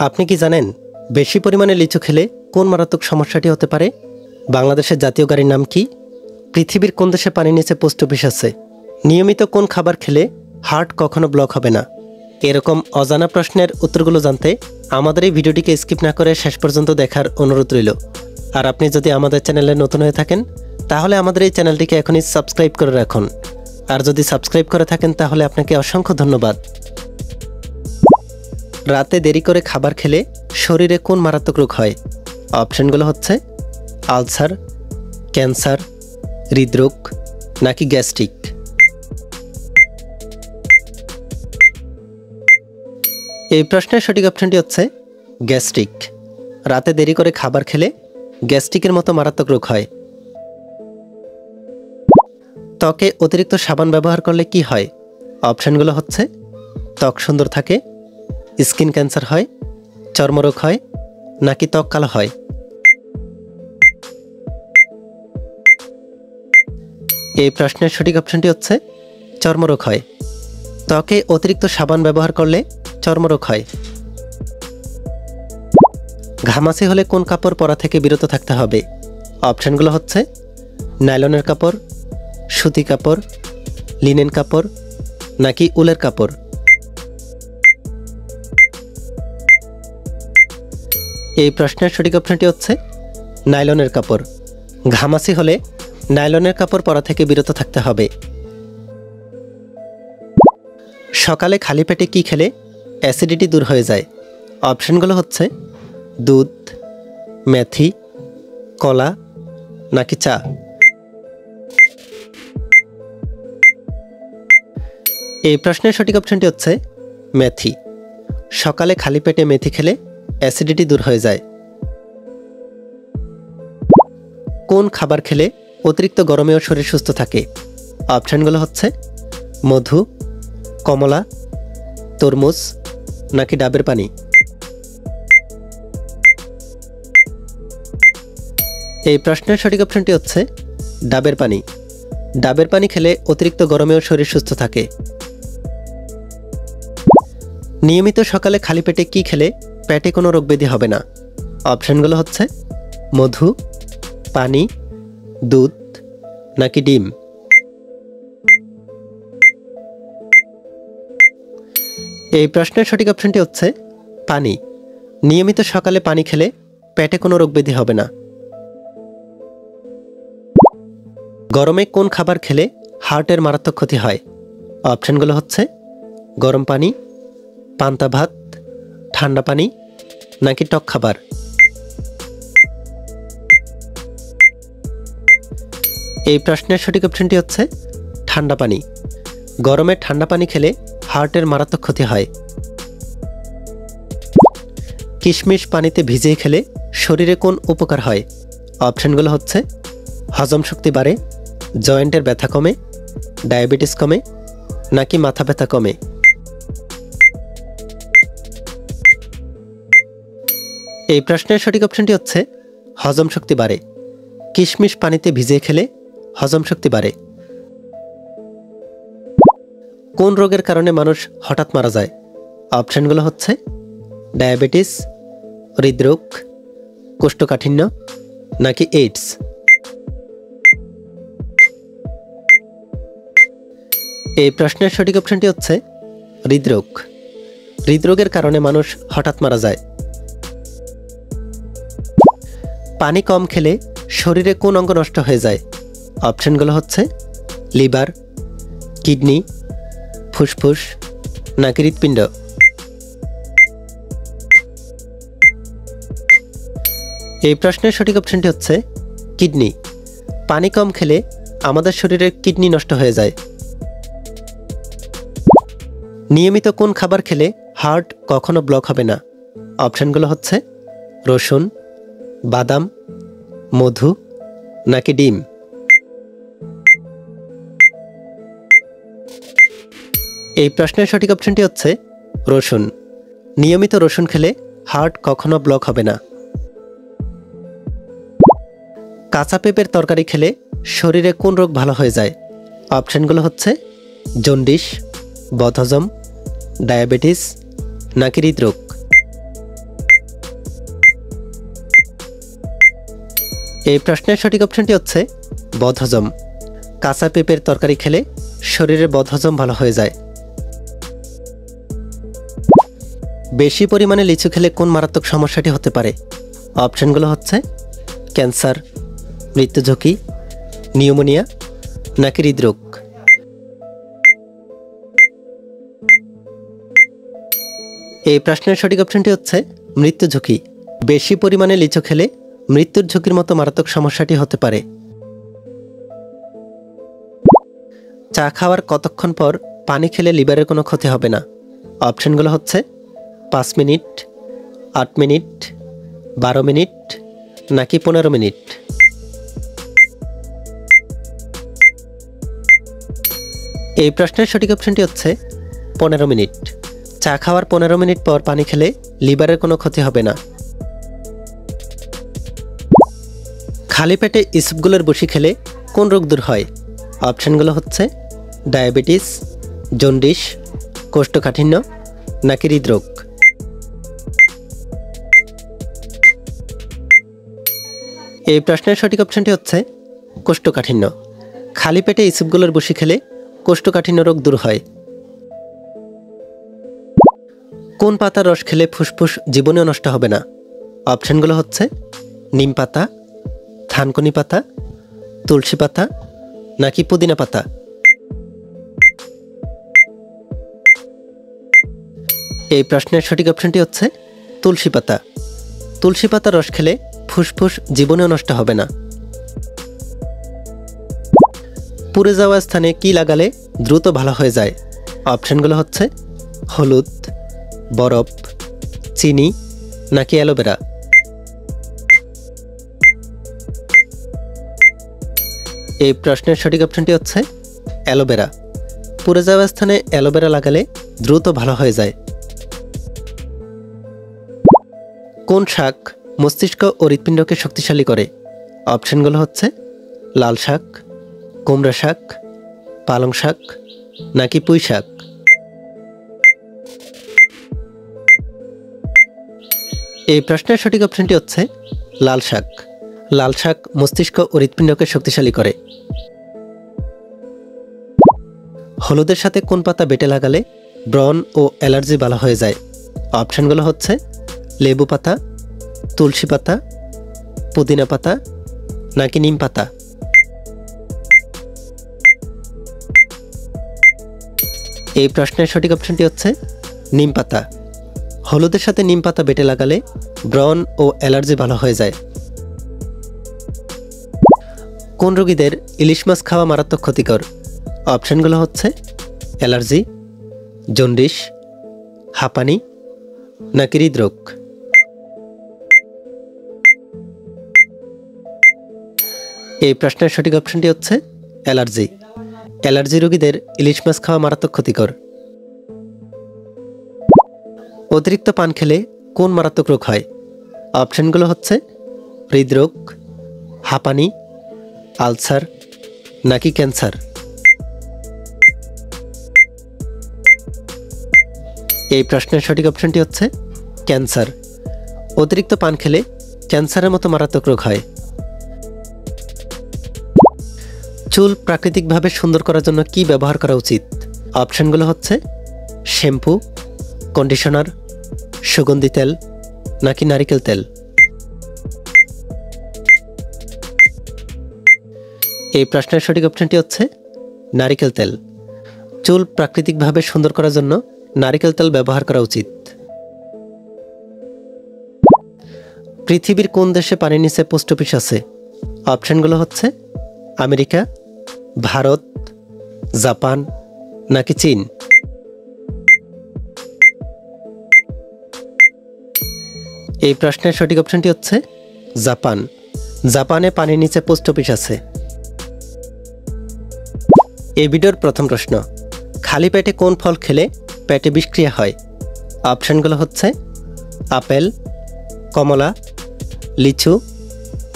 আপনি কি জানেন বেশি পরিমাণে লিচু খেলে কোন মারাত্মক সমস্যাটি হতে পারে? বাংলাদেশের জাতীয় গাড়ির নাম কি? পৃথিবীর কোন দেশে পানির নিচে পোস্ট অফিস আছে? নিয়মিত কোন খাবার খেলে হার্ট কখনো ব্লক হবে না? এরকম অজানা প্রশ্নের উত্তরগুলো জানতে আমাদের এই ভিডিওটিকে স্কিপ না করে শেষ পর্যন্ত দেখার অনুরোধ রইল। আর আপনি যদি আমাদের চ্যানেলে নতুন হয়ে থাকেন তাহলে আমাদের এই চ্যানেলটিকে এখনই সাবস্ক্রাইব করে রাখুন। আর যদি সাবস্ক্রাইব করে থাকেন তাহলে আপনাকে অসংখ্য ধন্যবাদ। রাতে দেরি করে খাবার খেলে শরীরে কোন মারাত্মক রোগ হয়? অপশনগুলো হচ্ছে আলসার, ক্যান্সার, হৃদরোগ নাকি গ্যাস্ট্রিক। এই প্রশ্নের সঠিক অপশনটি হচ্ছে গ্যাস্ট্রিক। রাতে দেরি করে খাবার খেলে গ্যাস্ট্রিকের মতো মারাত্মক রোগ হয়। ত্বকে অতিরিক্ত সাবান ব্যবহার করলে কি হয়? অপশনগুলো হচ্ছে ত্বক সুন্দর থাকে, স্কিন ক্যান্সার হয়, চর্মরোগ হয় নাকি ত্বক কালো হয়। এই প্রশ্নের সঠিক অপশনটি হচ্ছে চর্মরোগ হয়। ত্বকে অতিরিক্ত সাবান ব্যবহার করলে চর্মরোগ হয়। ঘামাচি হলে কোন কাপড় পরা থেকে বিরত থাকতে হবে? অপশনগুলো হচ্ছে নাইলনের কাপড়, সুতি কাপড়, লিনেন কাপড় নাকি উলের কাপড়। এই প্রশ্নের সঠিক অপশনটি হচ্ছে নাইলনের কাপড়। ঘামাচি হলে নাইলনের কাপড় পরা থেকে বিরত থাকতে হবে। সকালে খালি পেটে কি খেলে অ্যাসিডিটি দূর হয়ে যায়? অপশনগুলো হচ্ছে দুধ, মেথি, কলা নাকি চা। এই প্রশ্নের সঠিক অপশনটি হচ্ছে মেথি। সকালে খালি পেটে মেথি খেলে অ্যাসিডিটি দূর হয়ে যায়। কোন খাবার খেলে অতিরিক্ত গরমেও শরীর সুস্থ থাকে? অপশনগুলো হচ্ছে মধু, কমলা, তরমুজ নাকি ডাবের পানি। এই প্রশ্নের সঠিক অপশনটি হচ্ছে ডাবের পানি। ডাবের পানি খেলে অতিরিক্ত গরমেও শরীর সুস্থ থাকে। নিয়মিত সকালে খালি পেটে কি খেলে পেটে কোনো রোগব্যাধি হবে না? অপশনগুলো হচ্ছে মধু, পানি, দুধ নাকি ডিম। এই প্রশ্নের সঠিক অপশনটি হচ্ছে পানি। নিয়মিত সকালে পানি খেলে পেটে কোনো রোগব্যাধি হবে না। গরমে কোন খাবার খেলে হার্টের মারাত্মক ক্ষতি হয়? অপশনগুলো হচ্ছে গরম পানি, পান্তা ভাত, ঠান্ডা পানি নাকি টক খাবার। এই প্রশ্নের সঠিক অপশনটি হচ্ছে ঠান্ডা পানি। গরমে ঠান্ডা পানি খেলে হার্টের মারাত্মক ক্ষতি হয়। কিশমিশ পানিতে ভিজিয়ে খেলে শরীরে কোন উপকার হয়? অপশনগুলো হচ্ছে হজম শক্তি বাড়ে, জয়েন্টের ব্যথা কমে, ডায়াবেটিস কমে নাকি মাথা ব্যথা কমে। এই প্রশ্নের সঠিক অপশনটি হচ্ছে হজম শক্তি বাড়ে। কিশমিশ পানিতে ভিজিয়ে খেলে হজম শক্তি বাড়ে। কোন রোগের কারণে মানুষ হঠাৎ মারা যায়? অপশনগুলো হচ্ছে ডায়াবেটিস, হৃদরোগ, কোষ্ঠকাঠিন্য নাকি এইডস। এই প্রশ্নের সঠিক অপশনটি হচ্ছে হৃদরোগ। হৃদরোগের কারণে মানুষ হঠাৎ মারা যায়। পানি কম খেলে শরীরে কোন অঙ্গ নষ্ট হয়ে যায়? অপশনগুলো হচ্ছে লিভার, কিডনি, ফুসফুস নাকি হৃৎপিণ্ড। এই প্রশ্নের সঠিক অপশনটি হচ্ছে কিডনি। পানি কম খেলে আমাদের শরীরের কিডনি নষ্ট হয়ে যায়। নিয়মিত কোন খাবার খেলে হার্ট কখনো ব্লক হবে না? অপশনগুলো হচ্ছে রসুন, বাদাম, মধু নাকি ডিম। এই প্রশ্নের সঠিক অপশনটি হচ্ছে রসুন। নিয়মিত রসুন খেলে হার্ট কখনো ব্লক হবে না। কাঁচা পেঁপের তরকারি খেলে শরীরে কোন রোগ ভালো হয়ে যায়? অপশনগুলো হচ্ছে জন্ডিস, বদহজম, ডায়াবেটিস নাকি হৃদরোগ। এই প্রশ্নের সঠিক অপশনটি হচ্ছে বদহজম। কাঁচা পেঁপের তরকারি খেলে শরীরের বদহজম ভালো হয়ে যায়। বেশি পরিমাণে লিচু খেলে কোন মারাত্মক সমস্যাটি হতে পারে? অপশনগুলো হচ্ছে ক্যান্সার, মৃত্যু ঝুঁকি, নিউমোনিয়া নাকি হৃদরোগ। এই প্রশ্নের সঠিক অপশনটি হচ্ছে মৃত্যু ঝুঁকি। বেশি পরিমাণে লিচু খেলে মৃত্যুর ঝুঁকির মতো মারাত্মক সমস্যাটি হতে পারে। চা খাওয়ার কতক্ষণ পর পানি খেলে লিভারের কোনো ক্ষতি হবে না? অপশনগুলো হচ্ছে 5 মিনিট, 8 মিনিট, 12 মিনিট নাকি 15 মিনিট। এই প্রশ্নের সঠিক অপশনটি হচ্ছে 15 মিনিট। চা খাওয়ার 15 মিনিট পর পানি খেলে লিভারের কোনো ক্ষতি হবে না। খালি পেটে ইসবগুলের বসি খেলে কোন রোগ দূর হয়? অপশনগুলো হচ্ছে ডায়াবেটিস, জন্ডিস, কোষ্ঠকাঠিন্য নাকি হৃদরোগ। এই প্রশ্নের সঠিক অপশনটি হচ্ছে কোষ্ঠকাঠিন্য। খালি পেটে ইসবগুলের বসি খেলে কোষ্ঠকাঠিন্য রোগ দূর হয়। কোন পাতার রস খেলে ফুসফুস জীবনেও নষ্ট হবে না? অপশনগুলো হচ্ছে নিম পাতা, থানকুনি পাতা, তুলসী পাতা নাকি পুদিনা পাতা। এই প্রশ্নের সঠিক অপশনটি হচ্ছে তুলসী পাতা। তুলসী পাতার রস খেলে ফুসফুস জীবনেও নষ্ট হবে না। পুড়ে যাওয়া স্থানে কি লাগালে দ্রুত ভালো হয়ে যায়? অপশনগুলো হচ্ছে হলুদ, বরফ, চিনি নাকি অ্যালোভেরা। এই প্রশ্নের সঠিক অপশনটি হচ্ছে অ্যালোভেরা। পুড়ে যাওয়া স্থানে অ্যালোভেরা লাগালে দ্রুত ভালো হয়ে যায়। কোন শাক মস্তিষ্ক ও হৃৎপিণ্ডকে শক্তিশালী করে? অপশনগুলো হচ্ছে লাল শাক, কুমড়া শাক, পালং শাক নাকি পুঁই শাক। এই প্রশ্নের সঠিক অপশনটি হচ্ছে লাল শাক। লাল শাক মস্তিষ্ক ও হৃৎপিণ্ডকে শক্তিশালী করে। হলুদের সাথে কোন পাতা বেটে লাগালে ব্রণ ও অ্যালার্জি ভালো হয়ে যায়? অপশনগুলো হচ্ছে লেবু পাতা, তুলসী পাতা, পুদিনা পাতা নাকি নিম পাতা। এই প্রশ্নের সঠিক অপশনটি হচ্ছে নিম পাতা। হলুদের সাথে নিম পাতা বেটে লাগালে ব্রণ ও অ্যালার্জি ভালো হয়ে যায়। কোন রোগীদের ইলিশ মাছ খাওয়া মারাত্মক ক্ষতিকর? অপশনগুলো হচ্ছে অ্যালার্জি, জন্ডিস, হাঁপানি নাকি হৃদরোগ। এই প্রশ্নের সঠিক অপশনটি হচ্ছে অ্যালার্জি। অ্যালার্জি রোগীদের ইলিশ মাছ খাওয়া মারাত্মক ক্ষতিকর। অতিরিক্ত পান খেলে কোন মারাত্মক রোগ হয়? অপশনগুলো হচ্ছে হৃদরোগ, হাঁপানি, আলসার নাকি ক্যান্সার। এই প্রশ্নের সঠিক অপশনটি হচ্ছে ক্যান্সার। অতিরিক্ত পান খেলে ক্যান্সারের মতো মারাত্মক রোগ হয়। চুল প্রাকৃতিকভাবে সুন্দর করার জন্য কি ব্যবহার করা উচিত? অপশনগুলো হচ্ছে শ্যাম্পু, কন্ডিশনার, সুগন্ধি তেল নাকি নারিকেল তেল। এই প্রশ্নের সঠিক অপশনটি হচ্ছে নারিকেল তেল। চুল প্রাকৃতিকভাবে সুন্দর করার জন্য নারিকেল তেল ব্যবহার করা উচিত। পৃথিবীর কোন দেশে পানির নিচে পোস্ট অফিস আছে? অপশনগুলো হচ্ছে আমেরিকা, ভারত, জাপান নাকি চীন। এই প্রশ্নের সঠিক অপশনটি হচ্ছে জাপান। জাপানে পানির নিচে পোস্ট অফিস আছে। এই ভিডিওর প্রথম প্রশ্ন, খালি পেটে কোন ফল খেলে পেটে বিষক্রিয়া হয়? অপশনগুলো হচ্ছে আপেল, কমলা, লিচু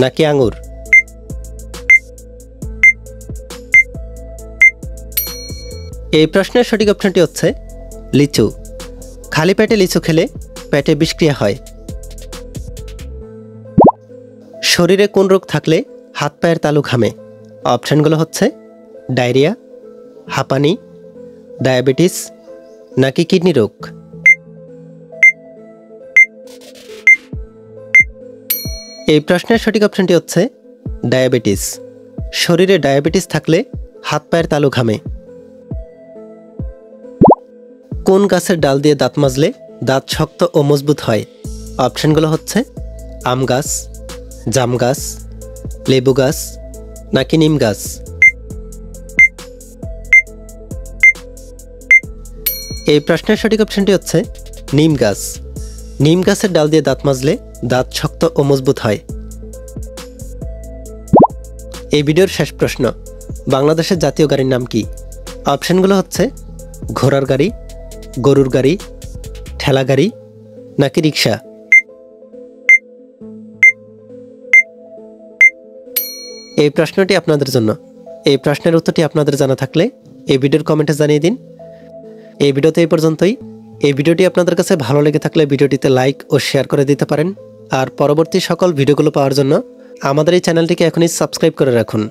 নাকি আঙুর। এই প্রশ্নের সঠিক অপশনটি হচ্ছে লিচু। খালি পেটে লিচু খেলে পেটে বিষক্রিয়া হয়। শরীরে কোন রোগ থাকলে হাত পায়ের তালু ঘামে? অপশানগুলো হচ্ছে ডায়রিয়া, হাঁপানি, ডায়াবেটিস নাকি কিডনি রোগ। এই প্রশ্নের সঠিক অপশানটি হচ্ছে ডায়াবেটিস। শরীরে ডায়াবেটিস থাকলে হাত পায়ের তালু ঘামে। কোন গাছের ডাল দিয়ে দাঁত মাজলে দাঁত শক্ত ও মজবুত হয়? অপশানগুলো হচ্ছে আম গাছ, জাম গাছ, লেবু গাছ নাকি নিম গাছ। এই প্রশ্নের সঠিক অপশানটি হচ্ছে নিম গাছ। নিম গাছের ডাল দিয়ে দাঁত মাজলে দাঁত শক্ত ও মজবুত হয়। এই ভিডিওর শেষ প্রশ্ন, বাংলাদেশের জাতীয় গাড়ির নাম কি? অপশানগুলো হচ্ছে ঘোড়ার গাড়ি, গরুর গাড়ি, ঠেলা গাড়ি নাকি রিক্সা। এই প্রশ্নটি আপনাদের জন্য। এই প্রশ্নের উত্তরটি আপনাদের জানা থাকলে এই ভিডিওর কমেন্টে জানিয়ে দিন। এই ভিডিওতে এই পর্যন্তই। এই ভিডিওটি আপনাদের কাছে ভালো লেগে থাকলে ভিডিওটিতে লাইক ও শেয়ার করে দিতে পারেন। আর পরবর্তী সকল ভিডিওগুলো পাওয়ার জন্য আমাদের এই চ্যানেলটিকে এখনই সাবস্ক্রাইব করে রাখুন।